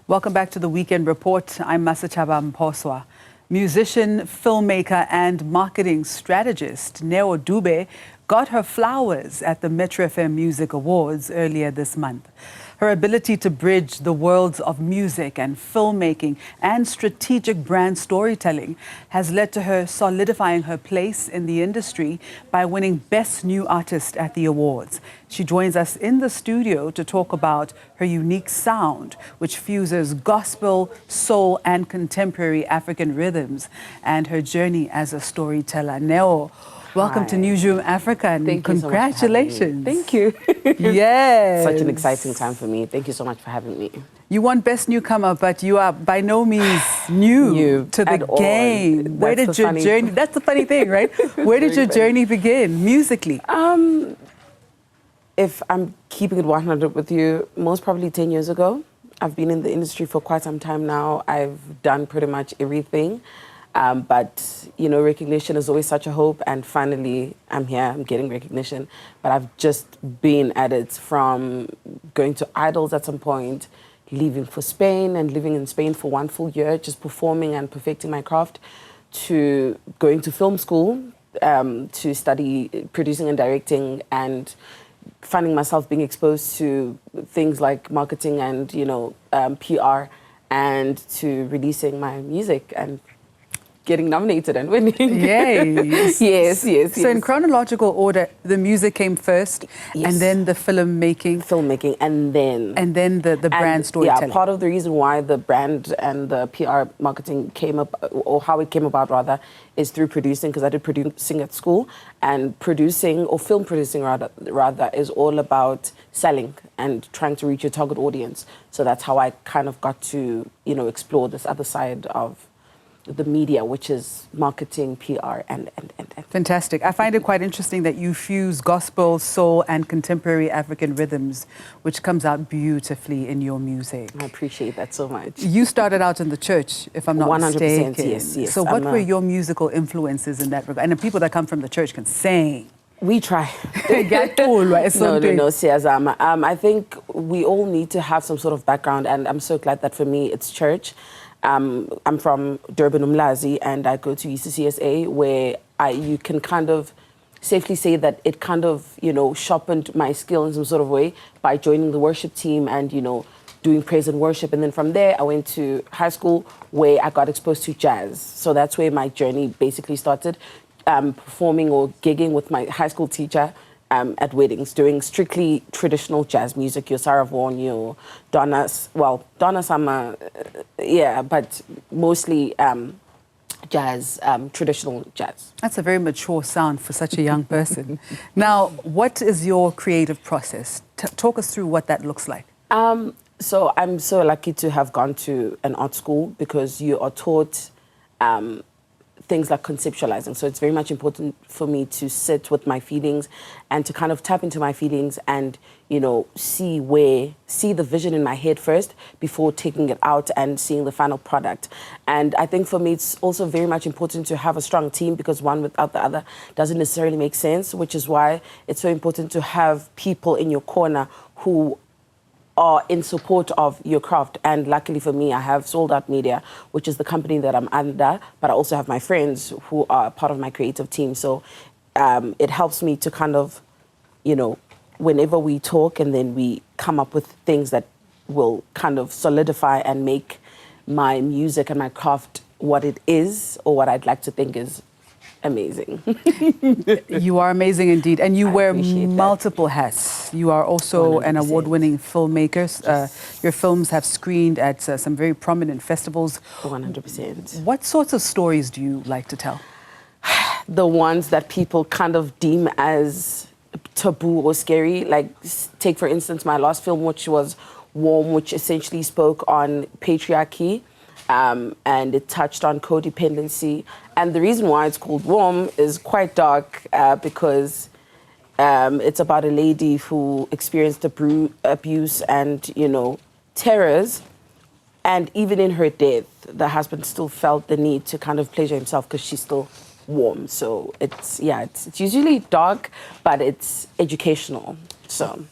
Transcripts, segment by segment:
Welcome back to the Weekend Report. I'm Masechaba Mposwa. Musician, filmmaker and marketing strategist Neo Dube got her flowers at the Metro FM Music Awards earlier this month. Her ability to bridge the worlds of music and filmmaking and strategic brand storytelling has led to her solidifying her place in the industry by winning Best New Artist at the awards. She joins us in the studio to talk about her unique sound, which fuses gospel, soul and contemporary African rhythms, and her journey as a storyteller. Neo, welcome to Newzroom Afrika, and Thank congratulations. You so much for having me. Thank you. Yes. Such an exciting time for me. Thank you so much for having me. You won Best Newcomer, but you are by no means new to the game. Where did your journey? That's the funny thing, right? Where did your journey begin musically? If I'm keeping it 100 with you, most probably 10 years ago. I've been in the industry for quite some time now. I've done pretty much everything. But, you know, recognition is always such a hope. And finally, I'm here, I'm getting recognition. But I've just been at it from going to Idols at some point, leaving for Spain and living in Spain for 1 full year, just performing and perfecting my craft, to going to film school to study producing and directing, and finding myself being exposed to things like marketing and, you know, PR, and to releasing my music and getting nominated and winning. Yay. Yes. So in chronological order, the music came first, and then the filmmaking, and then the brand storytelling. Yeah, part of the reason why the brand and the PR marketing came up, or how it came about rather, is through producing, because I did producing at school, and producing, or film producing rather, is all about selling and trying to reach your target audience. So that's how I kind of got to, you know, explore this other side of the media, which is marketing, PR, and. Fantastic. I find it quite interesting that you fuse gospel, soul, and contemporary African rhythms, which comes out beautifully in your music. I appreciate that so much. You started out in the church, if I'm not 100%, mistaken. yes. So what were your musical influences in that regard? And the people that come from the church can sing. We try. No, Siyazama. I think we all need to have some sort of background, and I'm so glad that for me it's church. I'm from Durban Umlazi, and I go to UCCSA, where you can kind of safely say that it kind of, you know, sharpened my skill in some sort of way by joining the worship team and, you know, doing praise and worship. And then from there, I went to high school, where I got exposed to jazz. So that's where my journey basically started, performing or gigging with my high school teacher at weddings, doing strictly traditional jazz music, your Sarah Vaughan, your Donna Summer, but mostly jazz, traditional jazz. That's a very mature sound for such a young person. Now, what is your creative process? Talk us through what that looks like. So I'm so lucky to have gone to an art school, because you are taught things like conceptualizing. So it's very much important for me to sit with my feelings and to kind of tap into my feelings and, you know, see the vision in my head first before taking it out and seeing the final product. And I think for me, it's also very much important to have a strong team, because one without the other doesn't necessarily make sense, which is why it's so important to have people in your corner who are in support of your craft. And luckily for me, I have Sold Out Media, which is the company that I'm under, but I also have my friends who are part of my creative team. So it helps me to kind of, you know, whenever we talk, and then we come up with things that will kind of solidify and make my music and my craft what it is, or what I'd like to think is amazing. You are amazing indeed, and you wear multiple hats. You are also 100%. an award-winning filmmaker. Your films have screened at some very prominent festivals. 100%. What sorts of stories do you like to tell? The ones that people kind of deem as taboo or scary. Like, take for instance my last film, which was Warm, which essentially spoke on patriarchy. And it touched on codependency. And the reason why it's called Warm is quite dark, because it's about a lady who experienced abuse and, you know, terrors. And even in her death, the husband still felt the need to kind of pleasure himself, because she's still warm. So it's usually dark, but it's educational. So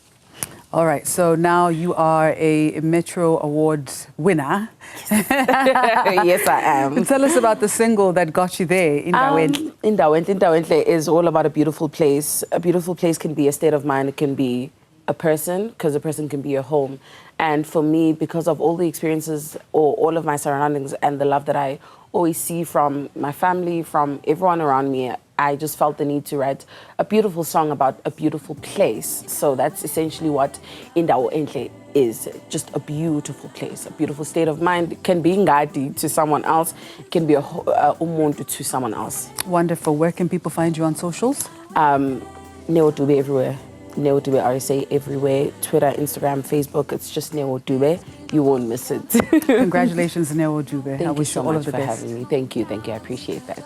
All right, so now you are a Metro Award winner. Yes, I am. Tell us about the single that got you there, Indawentle. Indawentle is all about a beautiful place. A beautiful place can be a state of mind. It can be a person, because a person can be a home. And for me, because of all the experiences or all of my surroundings and the love that I always see from my family, from everyone around me, I just felt the need to write a beautiful song about a beautiful place. So that's essentially what Indawentle is, just a beautiful place, a beautiful state of mind. It can be ngadi to someone else, it can be a umuntu to someone else. Wonderful. Where can people find you on socials? Neo Dube everywhere. Neo Dube RSA everywhere. Twitter, Instagram, Facebook. It's just Neo Dube. You won't miss it. Congratulations, Neo Dube. Thank I wish you so you all much of the for best. having me. Thank you. I appreciate that.